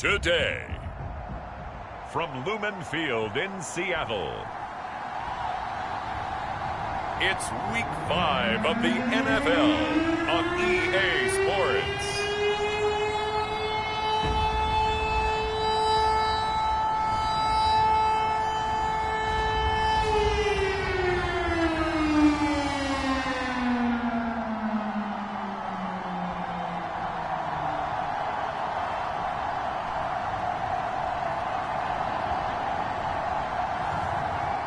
today. From Lumen Field in Seattle, it's Week 5 of the NFL on EA Sports.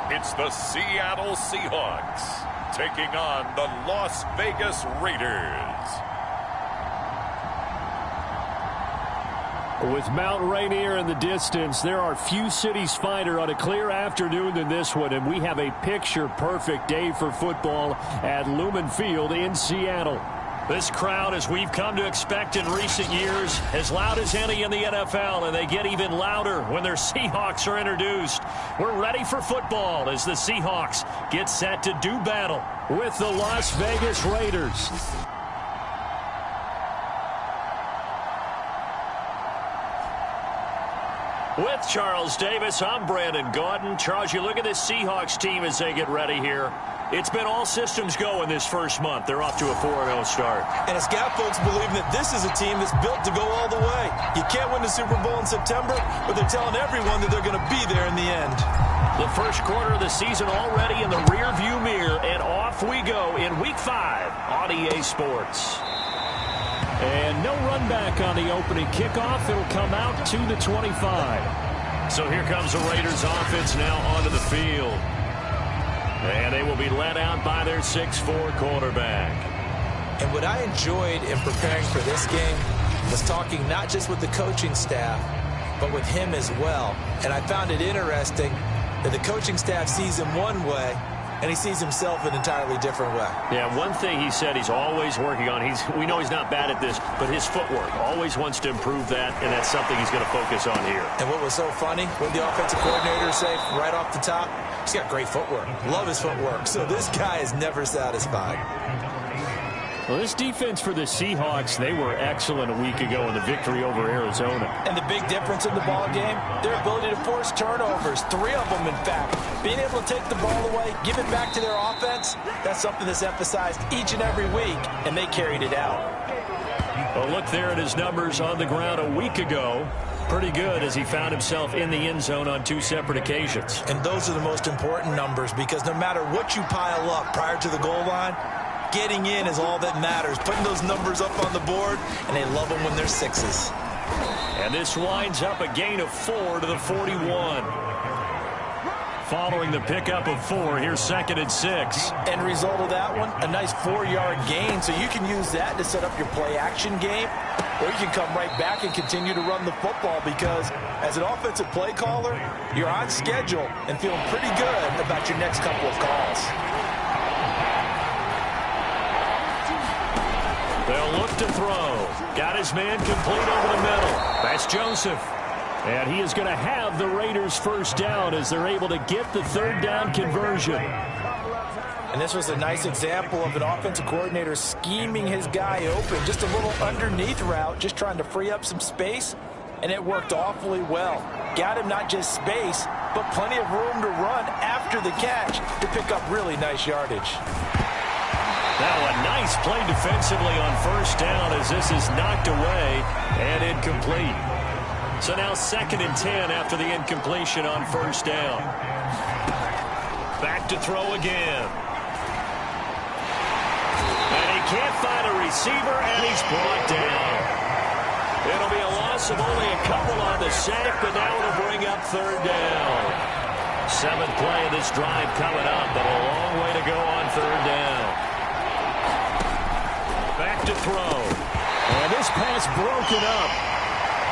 It's the Seattle Seahawks taking on the Las Vegas Raiders. With Mount Rainier in the distance, there are few cities finer on a clear afternoon than this one, and we have a picture-perfect day for football at Lumen Field in Seattle. This crowd, as we've come to expect in recent years, as loud as any in the NFL, and they get even louder when their Seahawks are introduced. We're ready for football as the Seahawks get set to do battle with the Las Vegas Raiders. With Charles Davis, I'm Brandon Gaudin. Charles, you look at this Seahawks team as they get ready here. It's been all systems go in this first month. They're off to a 4-0 start. And it's got folks believing that this is a team that's built to go all the way. You can't win the Super Bowl in September, but they're telling everyone that they're going to be there in the end. The first quarter of the season already in the rearview mirror, and off we go in Week 5 on EA Sports. And no run back on the opening kickoff. It'll come out to the 25. So here comes the Raiders offense now onto the field. And they will be led out by their 6'4" quarterback. And what I enjoyed in preparing for this game was talking not just with the coaching staff, but with him as well. And I found it interesting that the coaching staff sees him one way, and he sees himself an entirely different way. Yeah, one thing he said he's always working on, we know he's not bad at this, but his footwork, always wants to improve that, and that's something he's going to focus on here. And what was so funny, when the offensive coordinator said right off the top, he's got great footwork. Love his footwork. So this guy is never satisfied. Well, this defense for the Seahawks, they were excellent a week ago in the victory over Arizona. And the big difference in the ball game, their ability to force turnovers, 3 of them in fact. Being able to take the ball away, give it back to their offense, that's something that's emphasized each and every week, and they carried it out. Well, look there at his numbers on the ground a week ago. Pretty good as he found himself in the end zone on 2 separate occasions. And those are the most important numbers because no matter what you pile up prior to the goal line, getting in is all that matters. Putting those numbers up on the board, and they love them when they're 6s. And this winds up a gain of 4 to the 41. Following the pickup of 4, here's 2nd and 6. End result of that one, a nice 4-yard gain, so you can use that to set up your play-action game, or you can come right back and continue to run the football because as an offensive play caller, you're on schedule and feeling pretty good about your next couple of calls. They'll look to throw. Got his man complete over the middle. That's Joseph. And he is going to have the Raiders first down as they're able to get the 3rd down conversion. And this was a nice example of an offensive coordinator scheming his guy open. Just a little underneath route, just trying to free up some space. And it worked awfully well. Got him not just space, but plenty of room to run after the catch to pick up really nice yardage. Now a nice play defensively on first down as this is knocked away and incomplete. So now 2nd and 10 after the incompletion on first down. Back to throw again. And he can't find a receiver, and he's brought down. It'll be a loss of only a couple on the sack, but now it'll bring up 3rd down. 7th play of this drive coming up, but a long way to go on 3rd down. Back to throw. And this pass broken up.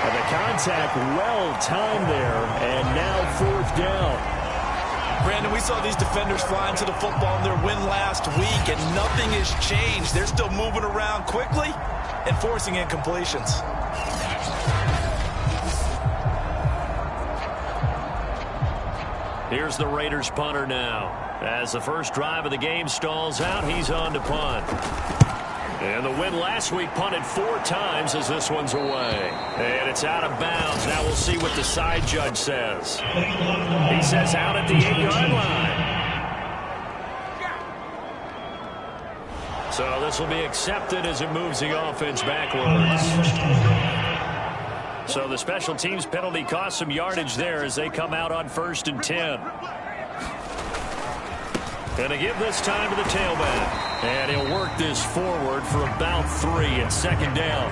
And the contact well timed there. And now 4th down. Brandon, we saw these defenders flying to the football in their win last week, and nothing has changed. They're still moving around quickly and forcing incompletions. Here's the Raiders punter now. As the first drive of the game stalls out, he's on to punt. And the win last week punted 4 times as this one's away. And it's out of bounds. Now we'll see what the side judge says. He says out at the 8-yard line. So this will be accepted as it moves the offense backwards. So the special teams penalty cost some yardage there as they come out on 1st and 10. Going to give this time to the tailback. And he'll work this forward for about 3 at 2nd down.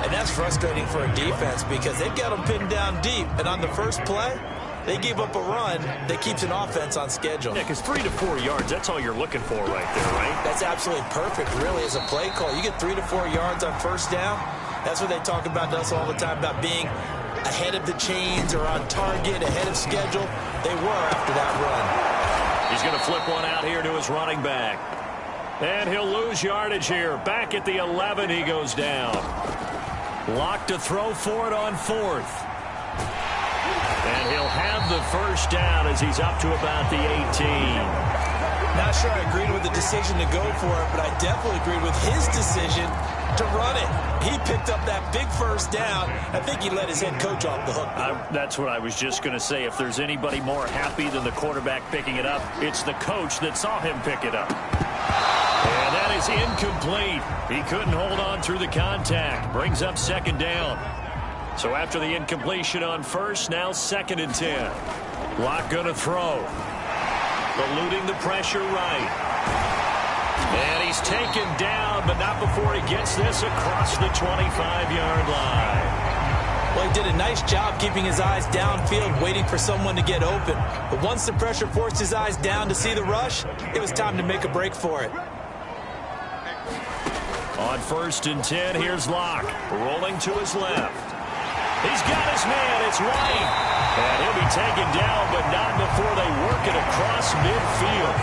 And that's frustrating for a defense because they've got them pinned down deep. And on the first play, they gave up a run that keeps an offense on schedule. Yeah, because 3 to 4 yards, that's all you're looking for right there, right? That's absolutely perfect, really, as a play call. You get 3 to 4 yards on 1st down. That's what they talk about to us all the time, about being ahead of the chains or on target, ahead of schedule. They were after that run. He's going to flip one out here to his running back. And he'll lose yardage here. Back at the 11, he goes down. Locked to throw for it on 4th. And he'll have the 1st down as he's up to about the 18. Not sure I agreed with the decision to go for it, but I definitely agreed with his decision to run it. He picked up that big 1st down. I think he let his head coach off the hook. That's what I was just going to say. If there's anybody more happy than the quarterback picking it up, it's the coach that saw him pick it up. And that is incomplete. He couldn't hold on through the contact. Brings up 2nd down. So after the incompletion on 1st, now 2nd and 10. Locke going to throw. Eluding the pressure right. And he's taken down, but not before he gets this across the 25-yard line. Well, he did a nice job keeping his eyes downfield, waiting for someone to get open. But once the pressure forced his eyes down to see the rush, it was time to make a break for it. On 1st and 10, here's Locke. Rolling to his left. He's got his man. It's White. And he'll be taken down, but not before they work it across midfield.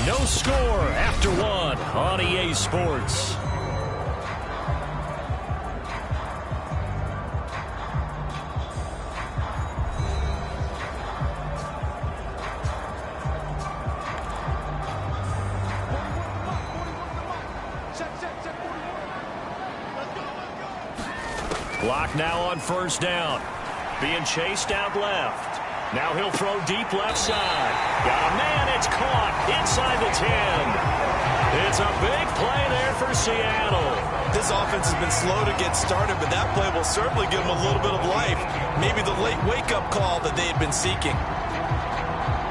No score after 1 on EA Sports. Locke now on 1st down. Being chased out left. Now he'll throw deep left side. Got a man, it's caught inside the 10. It's a big play there for Seattle. This offense has been slow to get started, but that play will certainly give them a little bit of life. Maybe the late wake-up call that they had been seeking.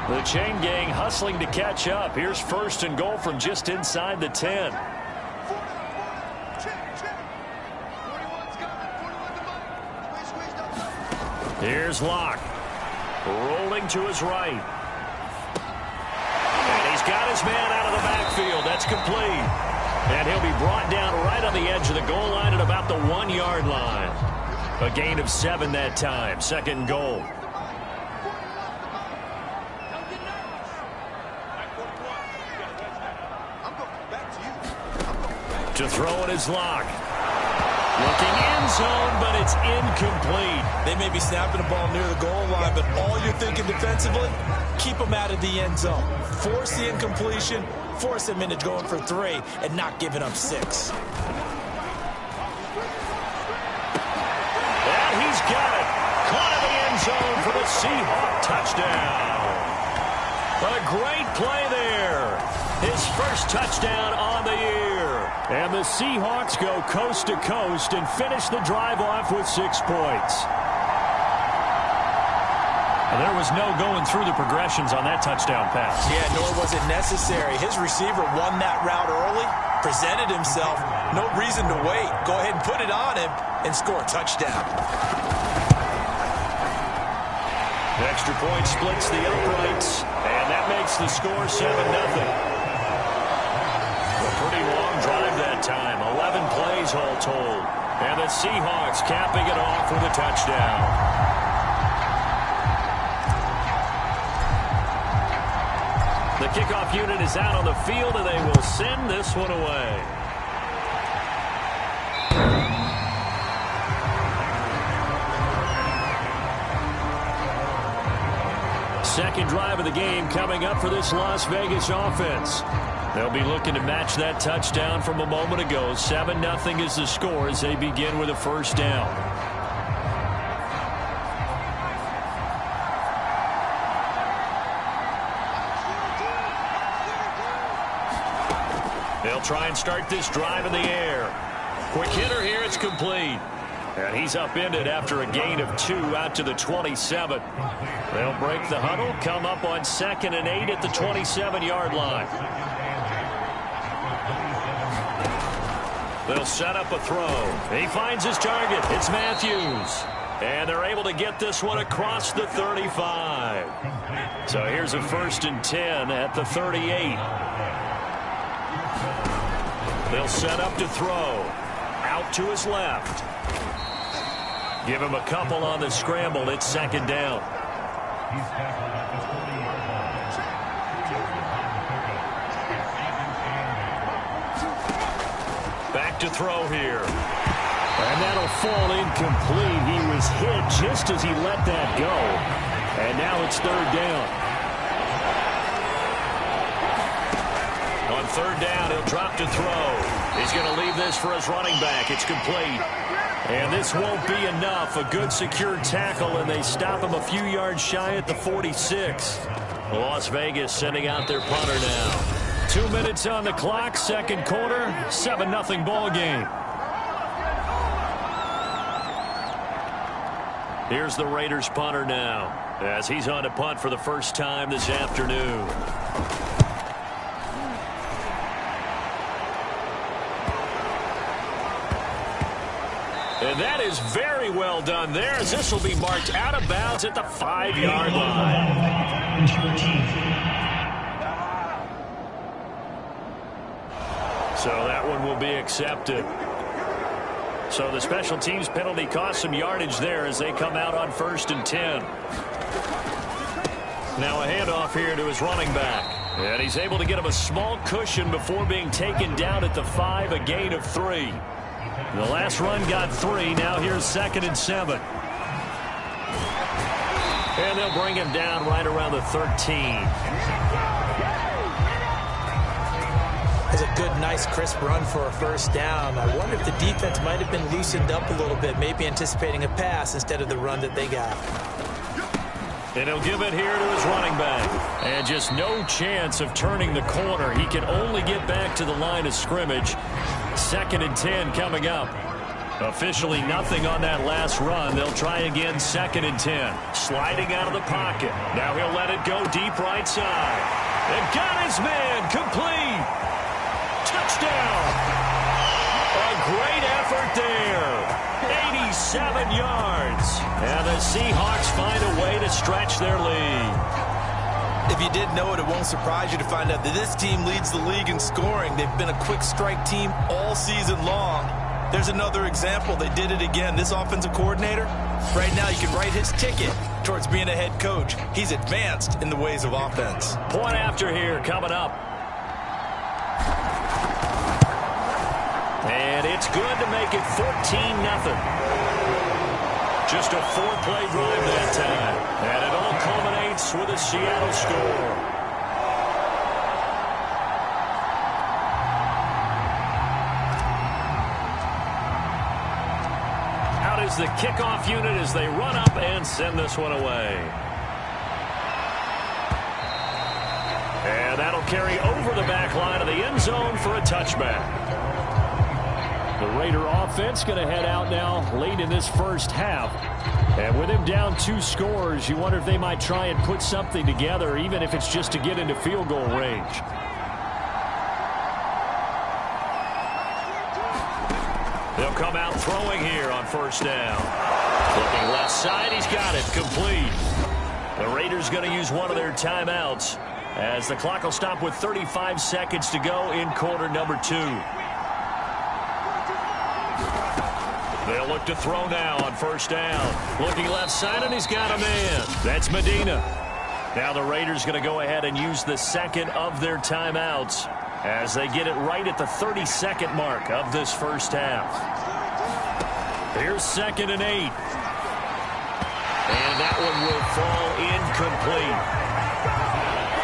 The chain gang hustling to catch up. Here's 1st and goal from just inside the 10. Here's Locke. Rolling to his right. And he's got his man out of the backfield. That's complete. And he'll be brought down right on the edge of the goal line at about the 1-yard line. A gain of 7 that time. 2nd and goal. To throw it is Locke. Looking end zone, but it's incomplete. They may be snapping the ball near the goal line, but all you're thinking defensively, keep them out of the end zone. Force the incompletion, force them into going for 3, and not giving up 6. And he's got it. Caught in the end zone for the Seahawks touchdown. A great play there. His first touchdown on the year. And the Seahawks go coast to coast and finish the drive off with 6 points. And there was no going through the progressions on that touchdown pass. Yeah, nor was it necessary. His receiver won that route early, presented himself. No reason to wait. Go ahead and put it on him and score a touchdown. Extra point splits the uprights, and that makes the score 7-0. A pretty long drive that time, 11 plays all told. And the Seahawks capping it off with a touchdown. The kickoff unit is out on the field, and they will send this one away. Second drive of the game coming up for this Las Vegas offense. They'll be looking to match that touchdown from a moment ago. 7-0 is the score as they begin with a first down. They'll try and start this drive in the air. Quick hitter here, it's complete. And he's upended after a gain of 2 out to the 27. They'll break the huddle, come up on 2nd and 8 at the 27-yard line. They'll set up a throw. He finds his target. It's Matthews. And they're able to get this one across the 35. So here's a 1st and 10 at the 38. They'll set up to throw. Out to his left. Give him a couple on the scramble. It's 2nd down. Back to throw here. And that'll fall incomplete. He was hit just as he let that go. And now it's 3rd down. On 3rd down, he'll drop to throw. He's going to leave this for his running back. It's complete. And this won't be enough. A good secure tackle, and they stop him a few yards shy at the 46. Las Vegas sending out their punter now. 2 minutes on the clock, 2nd quarter, 7-0 ball game. Here's the Raiders punter now, as he's on to punt for the first time this afternoon. And that is very well done there, as this will be marked out of bounds at the 5-yard line. So that one will be accepted. So the special teams penalty cost some yardage there as they come out on 1st and 10. Now a handoff here to his running back. And he's able to get him a small cushion before being taken down at the 5, a gain of 3. The last run got 3. Now here's 2nd and 7. And they'll bring him down right around the 13. That's a good, nice, crisp run for a first down. I wonder if the defense might have been loosened up a little bit, maybe anticipating a pass instead of the run that they got. And he'll give it here to his running back. And just no chance of turning the corner. He can only get back to the line of scrimmage. 2nd and 10 coming up. Officially nothing on that last run. They'll try again, 2nd and 10. Sliding out of the pocket. Now he'll let it go deep right side. And got his man. Complete. Touchdown. A great effort there. 87 yards. And the Seahawks find a way to stretch their lead. If you didn't know it, it won't surprise you to find out that this team leads the league in scoring. They've been a quick strike team all season long. There's another example. They did it again. This offensive coordinator, right now you can write his ticket towards being a head coach. He's advanced in the ways of offense. Point after here coming up. And it's good to make it 14-0. Just a 4-play drive that time. And it all culminates with a Seattle score. Out is the kickoff unit as they run up and send this one away. And that'll carry over the back line of the end zone for a touchback. The Raider offense going to head out now late in this first half. And with him down 2 scores, you wonder if they might try and put something together, even if it's just to get into field goal range. They'll come out throwing here on 1st down. Looking left side, he's got it, complete. The Raiders going to use one of their timeouts as the clock will stop with 35 seconds to go in quarter number 2. They'll look to throw now on 1st down. Looking left side, and he's got a man. That's Medina. Now the Raiders going to go ahead and use the second of their timeouts as they get it right at the 32nd mark of this first half. Here's 2nd and 8. And that one will fall incomplete.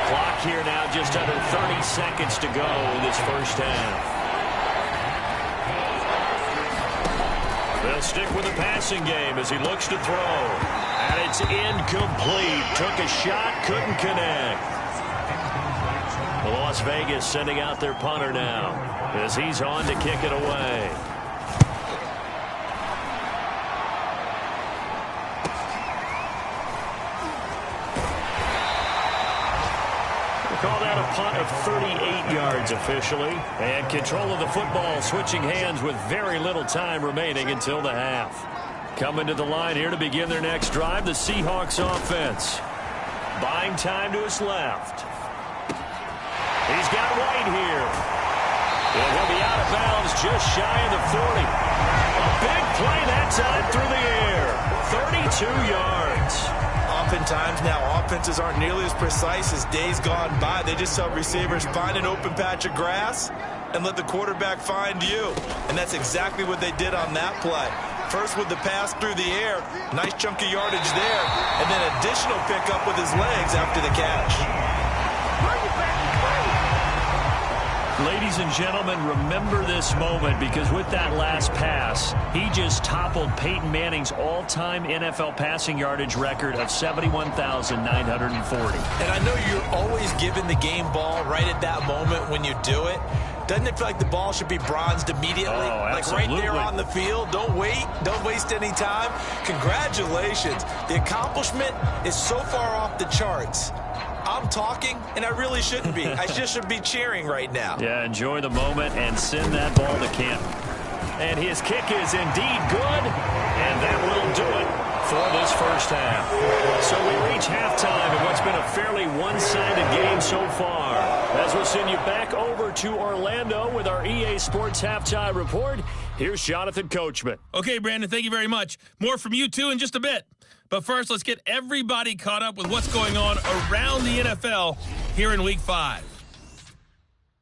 Clock here now just under 30 seconds to go in this first half. They'll stick with the passing game as he looks to throw. And it's incomplete. Took a shot, couldn't connect. Las Vegas sending out their punter now as he's on to kick it away. Call that a punt of 38 yards officially. And control of the football switching hands with very little time remaining until the half. Coming to the line here to begin their next drive, the Seahawks offense. Buying time to his left. He's got White here. And he'll be out of bounds just shy of the 40. A big play that time through the air. 32 yards. Oftentimes now offenses aren't nearly as precise as days gone by. They just help receivers find an open patch of grass and let the quarterback find you. And that's exactly what they did on that play. First with the pass through the air, nice chunky yardage there, and then additional pickup with his legs after the catch. Ladies and gentlemen, remember this moment because with that last pass, he just toppled Peyton Manning's all-time NFL passing yardage record of 71,940. And I know you're always given the game ball right at that moment when you do it. Doesn't it feel like the ball should be bronzed immediately? Like right there on the field. Don't wait. Don't waste any time. Congratulations. The accomplishment is so far off the charts. I'm talking, and I really shouldn't be. I just should be cheering right now. Yeah, enjoy the moment and send that ball to Canton. And his kick is indeed good, and that will do it for this first half. So we reach halftime in what's been a fairly one-sided game so far. As we'll send you back over to Orlando with our EA Sports Halftime Report, here's Jonathan Coachman. Okay, Brandon, thank you very much. More from you, too, in just a bit. But first, let's get everybody caught up with what's going on around the NFL here in Week 5.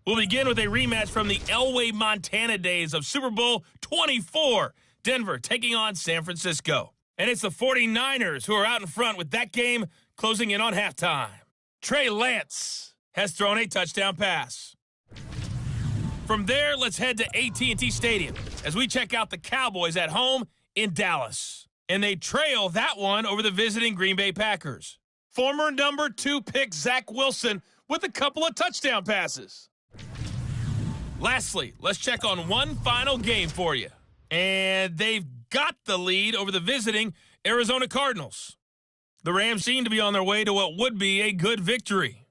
We'll begin with a rematch from the Elway, Montana days of Super Bowl 24. Denver taking on San Francisco. And it's the 49ers who are out in front with that game closing in on halftime. Trey Lance has thrown a touchdown pass. From there, let's head to AT&T Stadium as we check out the Cowboys at home in Dallas. And they trail that one over the visiting Green Bay Packers. Former number 2 pick Zach Wilson with a couple of touchdown passes. Lastly, let's check on one final game for you. And they've got the lead over the visiting Arizona Cardinals. The Rams seem to be on their way to what would be a good victory.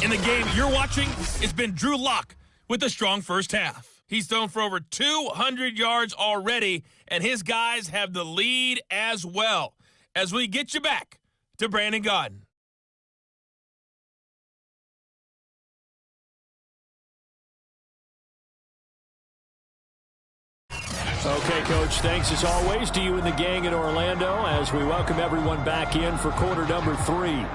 In the game you're watching, it's been Drew Lock with a strong first half. He's thrown for over 200 yards already, and his guys have the lead as well. As we get you back to Brandon Gaudin. Okay, Coach, thanks as always to you and the gang in Orlando as we welcome everyone back in for quarter number 3.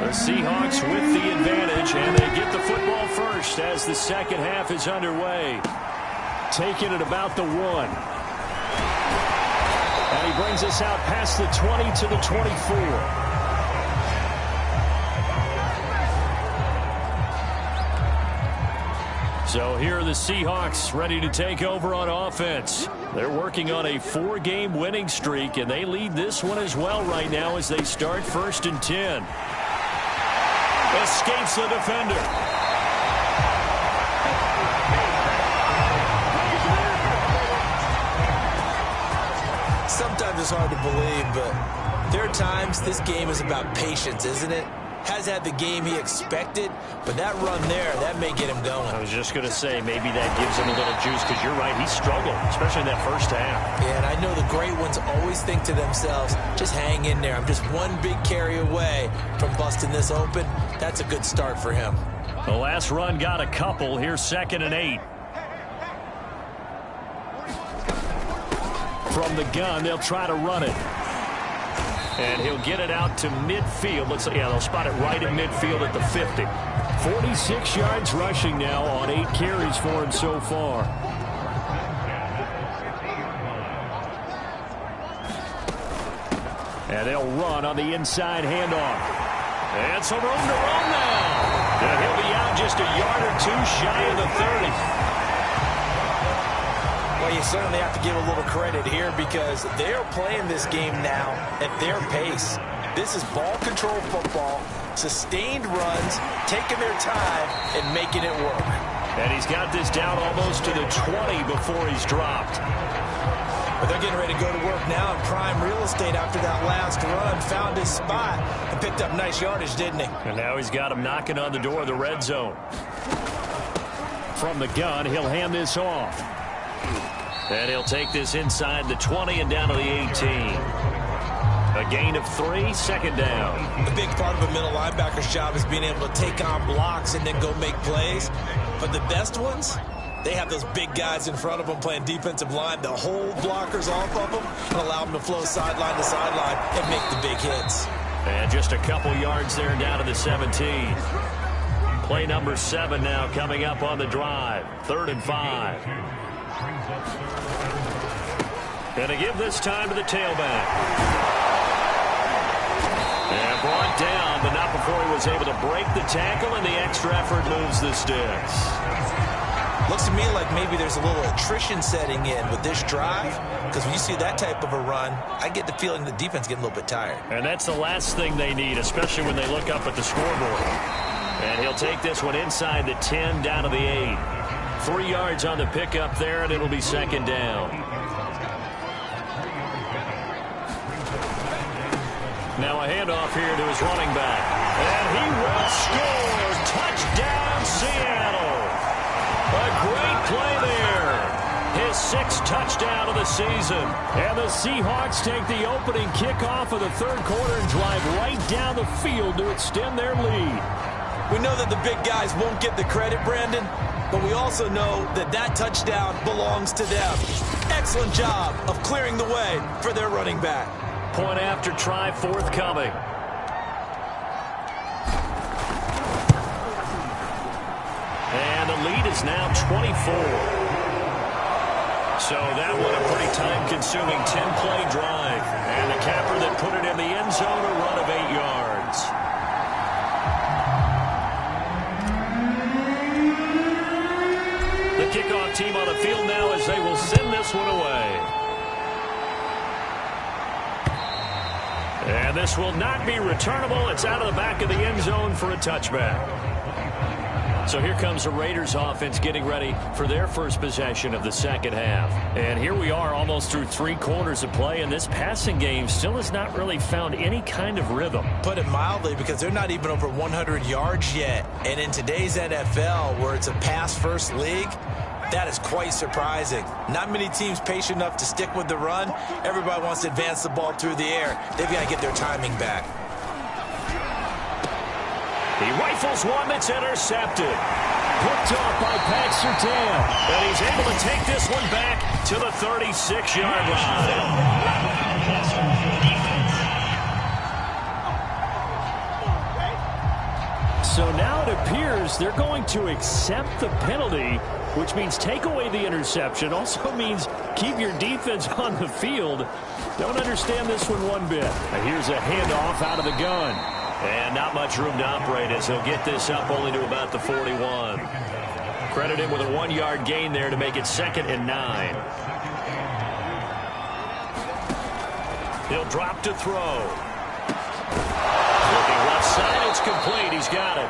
The Seahawks with the advantage, and they get the football first as the second half is underway. Taking it about the 1. And he brings us out past the 20 to the 24. So here are the Seahawks ready to take over on offense. They're working on a 4-game winning streak, and they lead this one as well right now as they start 1st and 10. Escapes the defender. Sometimes it's hard to believe, but there are times this game is about patience, isn't it? Has had the game he expected, but that run there, that may get him going. I was just going to say, maybe that gives him a little juice, because you're right, he struggled, especially in that first half. Yeah, and I know the great ones always think to themselves, just hang in there. I'm just one big carry away from busting this open. That's a good start for him. The last run got a couple. Here's 2nd and 8. From the gun, they'll try to run it. And he'll get it out to midfield. They'll spot it right in midfield at the 50. 46 yards rushing now on 8 carries for him so far. And they'll run on the inside handoff. And some room to run now. And he'll be out just a yard or two shy of the 30. Well, you certainly have to give a little credit here because they're playing this game now at their pace. This is ball control football, sustained runs, taking their time, and making it work. And he's got this down almost to the 20 before he's dropped. But they're getting ready to go to work now in prime real estate after that last run. Found his spot and picked up nice yardage, didn't he? And now he's got him knocking on the door of the red zone. From the gun, he'll hand this off. And he'll take this inside the 20 and down to the 18. A gain of 3, second down. The big part of a middle linebacker's job is being able to take on blocks and then go make plays. But the best ones, they have those big guys in front of them playing defensive line to hold blockers off of them and allow them to flow sideline to sideline and make the big hits. And just a couple yards there down to the 17. Play number 7 now coming up on the drive. 3rd and 5. And to give this time to the tailback. And brought down, but not before he was able to break the tackle, and the extra effort moves the sticks. Looks to me like maybe there's a little attrition setting in with this drive, because when you see that type of a run, I get the feeling the defense getting a little bit tired. And that's the last thing they need, especially when they look up at the scoreboard. And he'll take this one inside the 10 down to the 8. 3 yards on the pickup there, and it'll be second down. Now a handoff here to his running back. And he will score. Touchdown, Seattle. A great play there. His 6th touchdown of the season. And the Seahawks take the opening kickoff of the 3rd quarter and drive right down the field to extend their lead. We know that the big guys won't get the credit, Brandon, but we also know that that touchdown belongs to them. Excellent job of clearing the way for their running back. Point after try forthcoming. And the lead is now 24. So that one a pretty time-consuming 10-play drive. And the capper that put it in the end zone, a run of 8 yards. The kickoff team on the field now as they will send this one away. And this will not be returnable. It's out of the back of the end zone for a touchback. So here comes the Raiders offense getting ready for their first possession of the second half. And here we are almost through 3 quarters of play, and this passing game still has not really found any kind of rhythm. Put it mildly, because they're not even over 100 yards yet. And in today's NFL, where it's a pass-first league, that is quite surprising. Not many teams patient enough to stick with the run. Everybody wants to advance the ball through the air. They've got to get their timing back. He rifles one that's intercepted. Picked off by Pat Surtain. And he's able to take this one back to the 36-yard line. So now it appears they're going to accept the penalty, which means take away the interception. Also means keep your defense on the field. Don't understand this one bit. Now here's a handoff out of the gun. And not much room to operate as he'll get this up only to about the 41. Credit him with a 1-yard gain there to make it 2nd and 9. He'll drop to throw. Looking left side, it's complete. He's got it.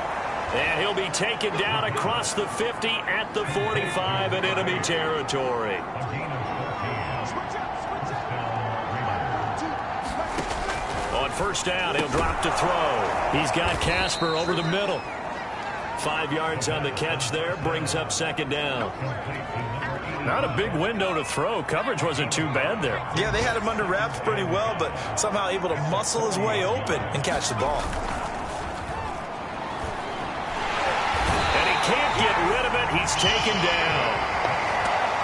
And he'll be taken down across the 50 at the 45 in enemy territory. On first down, he'll drop to throw. He's got Casper over the middle. 5 yards on the catch there, brings up 2nd down. Not a big window to throw. Coverage wasn't too bad there. Yeah, they had him under wraps pretty well, but somehow able to muscle his way open and catch the ball. And he can't get rid of it. He's taken down.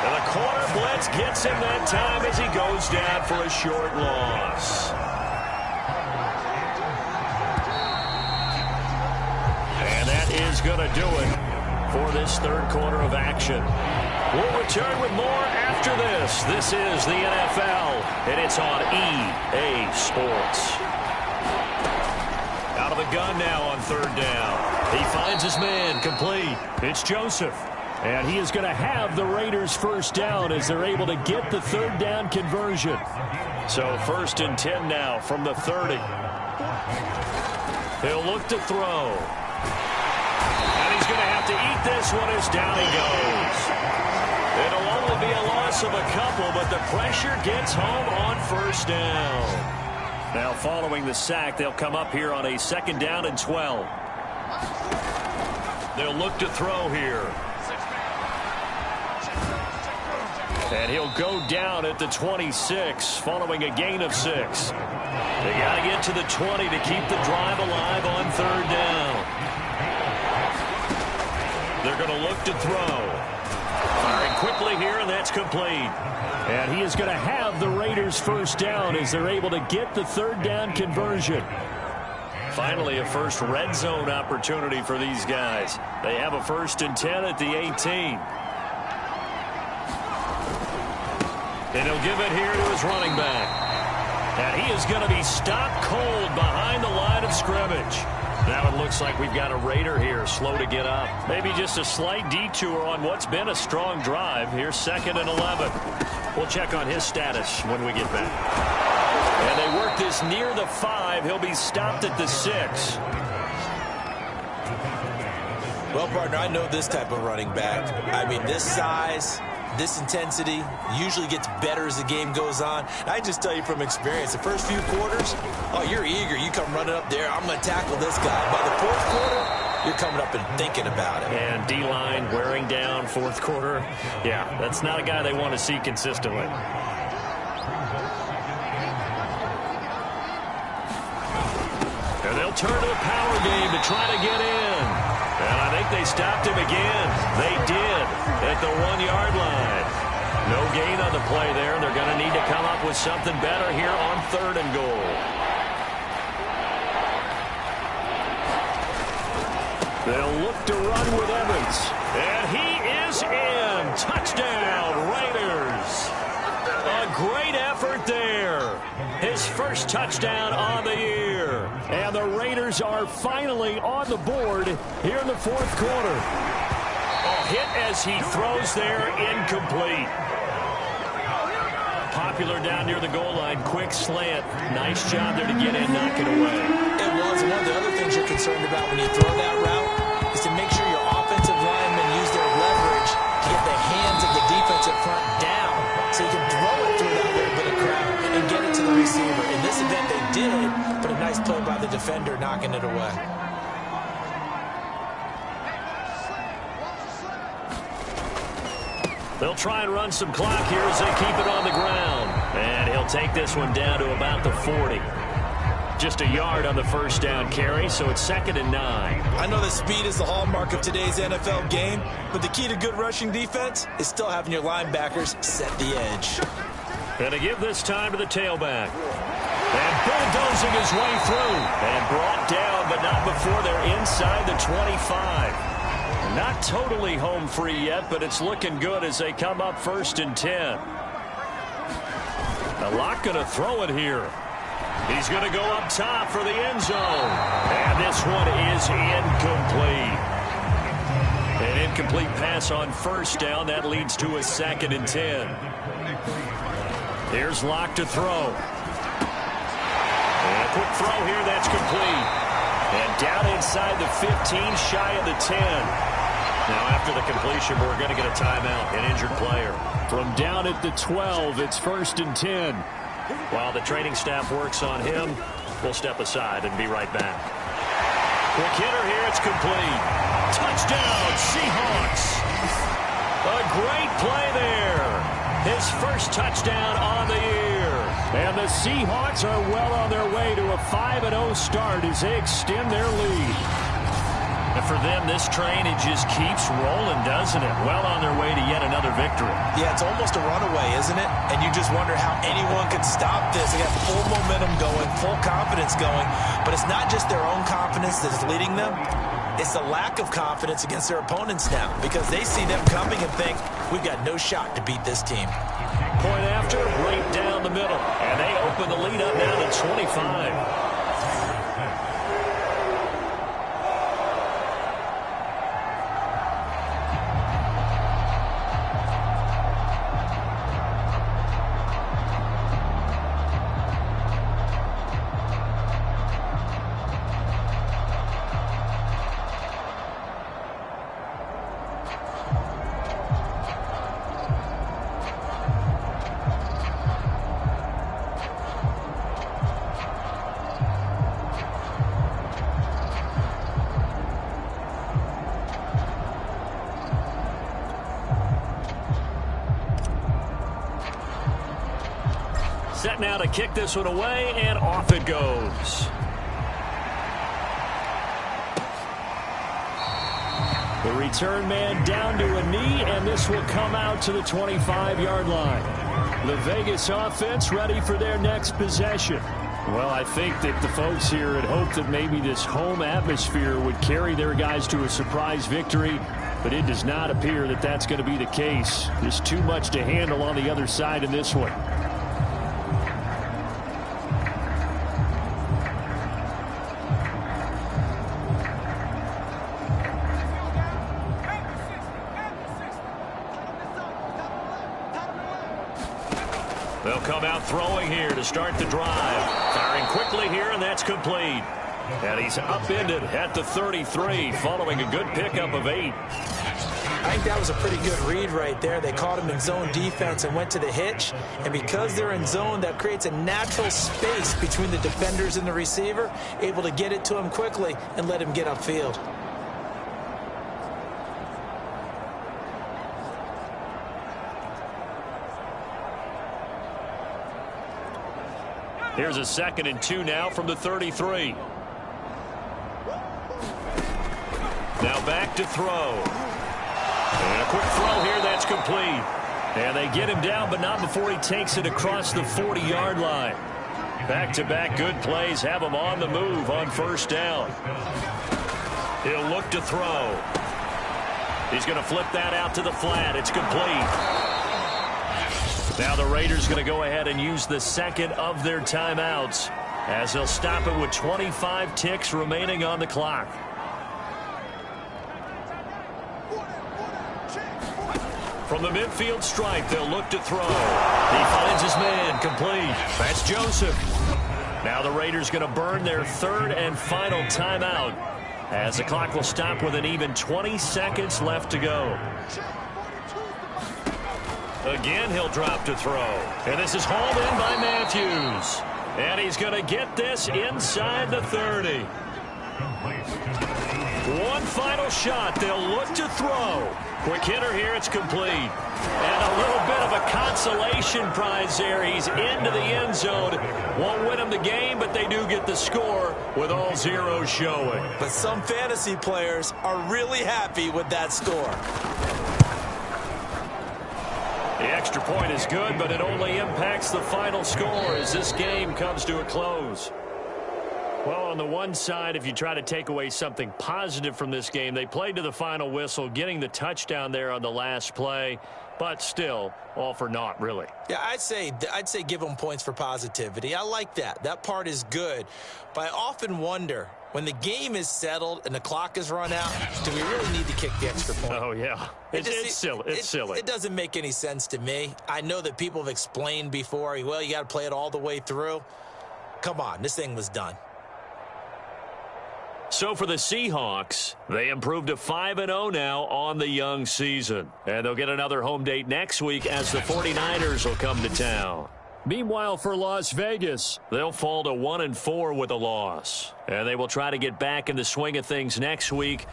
And the corner blitz gets him that time as he goes down for a short loss. is going to do it for this third quarter of action. We'll return with more after this. This is the NFL, and it's on EA Sports. Out of the gun now on third down. He finds his man complete. It's Joseph. And he is going to have the Raiders first down as they're able to get the third down conversion. So 1st and 10 now from the 30. He'll look to throw. And he's going to have to eat this one as down he goes. It'll only be a loss of a couple, but the pressure gets home on first down. Now following the sack, they'll come up here on a 2nd down and 12. They'll look to throw here. And he'll go down at the 26 following a gain of 6. They got to get to the 20 to keep the drive alive on 3rd down. They're going to look to throw. Firing quickly here, and that's complete. And he is going to have the Raiders first down as they're able to get the 3rd down conversion. Finally, a first red zone opportunity for these guys. They have a 1st and 10 at the 18. And he'll give it here to his running back. And he is going to be stopped cold behind the line of scrimmage. Now it looks like we've got a Raider here, slow to get up. Maybe just a slight detour on what's been a strong drive. Here's 2nd and 11. We'll check on his status when we get back. And they work this near the 5. He'll be stopped at the 6. Well, partner, I know this type of running back. I mean, this size, this intensity usually gets better as the game goes on. I just tell you from experience, the first few quarters, oh, you're eager. You come running up there, I'm going to tackle this guy. By the 4th quarter, you're coming up and thinking about it. And D-line wearing down 4th quarter. Yeah, that's not a guy they want to see consistently. And they'll turn to the power game to try to get in. And I think they stopped him again. They did at the 1-yard line. No gain on the play there. They're going to need to come up with something better here on 3rd and goal. They'll look to run with Evans. And he is in. Touchdown, Raiders. A great effort there. His first touchdown on the year. And the Raiders are finally on the board here in the 4th quarter. A hit as he throws there, incomplete. Popular down near the goal line, quick slant. Nice job there to get in, knock it away. It was. One of the other things you're concerned about when you throw that route is to make sure your offensive linemen use their leverage to get the hands of the defensive front down so you can throw it through that little bit of crowd and get it to the receiver. In this event, they did, but a nice play by the defender knocking it away. They'll try and run some clock here as they keep it on the ground. And he'll take this one down to about the 40. Just a yard on the first down carry, so it's 2nd and 9. I know that speed is the hallmark of today's NFL game, but the key to good rushing defense is still having your linebackers set the edge. And to give this time to the tailback. And bulldozing his way through. And brought down, but not before they're inside the 25. Not totally home free yet, but it's looking good as they come up 1st and 10. A lot going to throw it here. He's going to go up top for the end zone. And this one is incomplete. An incomplete pass on first down. That leads to a 2nd and 10. Here's Locke to throw. And a quick throw here. That's complete. And down inside the 15, shy of the 10. Now, after the completion, we're going to get a timeout, an injured player. From down at the 12, it's 1st and 10. While the training staff works on him, we'll step aside and be right back. Quick hitter here, it's complete. Touchdown, Seahawks. A great play there. His first touchdown on the year. And the Seahawks are well on their way to a 5-0 start as they extend their lead. And for them, this train, it just keeps rolling, doesn't it? Well on their way to yet another victory. Yeah, it's almost a runaway, isn't it? And you just wonder how anyone could stop this. They got full momentum going, full confidence going. But it's not just their own confidence that's leading them. It's a lack of confidence against their opponents now because they see them coming and think, we've got no shot to beat this team. Point after, right down the middle. And they open the lead up now to 25. Set now to kick this one away, and off it goes. The return man down to a knee, and this will come out to the 25-yard line. The Vegas offense ready for their next possession. Well, I think that the folks here had hoped that maybe this home atmosphere would carry their guys to a surprise victory, but it does not appear that that's going to be the case. There's too much to handle on the other side in this one. They'll come out throwing here to start the drive. Firing quickly here, and that's complete. And he's upended at the 33 following a good pickup of 8. I think that was a pretty good read right there. They caught him in zone defense and went to the hitch. And because they're in zone, that creates a natural space between the defenders and the receiver, able to get it to him quickly and let him get upfield. Here's a 2nd and 2 now from the 33. Now back to throw. And a quick throw here, that's complete. And they get him down, but not before he takes it across the 40-yard line. Back-to-back good plays have him on the move on first down. He'll look to throw. He's going to flip that out to the flat. It's complete. Now the Raiders going to go ahead and use the second of their timeouts as they'll stop it with 25 ticks remaining on the clock. From the midfield stripe, they'll look to throw. He finds his man, complete. That's Joseph. Now the Raiders going to burn their third and final timeout as the clock will stop with an even 20 seconds left to go. Again, he'll drop to throw. And this is hauled in by Matthews. And he's going to get this inside the 30. One final shot. They'll look to throw. Quick hitter here. It's complete. And a little bit of a consolation prize there. He's into the end zone. Won't win them the game, but they do get the score with all zeros showing. But some fantasy players are really happy with that score. The extra point is good, but it only impacts the final score as this game comes to a close. Well, on the one side, if you try to take away something positive from this game, they played to the final whistle, getting the touchdown there on the last play, but still, all for naught, really. Yeah, I'd say give them points for positivity. I like that. That part is good. But I often wonder, when the game is settled and the clock is run out, do we really need to kick the extra point? Oh, yeah. It's silly. It's silly. It doesn't make any sense to me. I know that people have explained before, well, you got to play it all the way through. Come on, this thing was done. So for the Seahawks, they improved to 5-0 now on the young season. And they'll get another home date next week as the 49ers will come to town. Meanwhile, for Las Vegas, they'll fall to 1-4 with a loss. And they will try to get back in the swing of things next week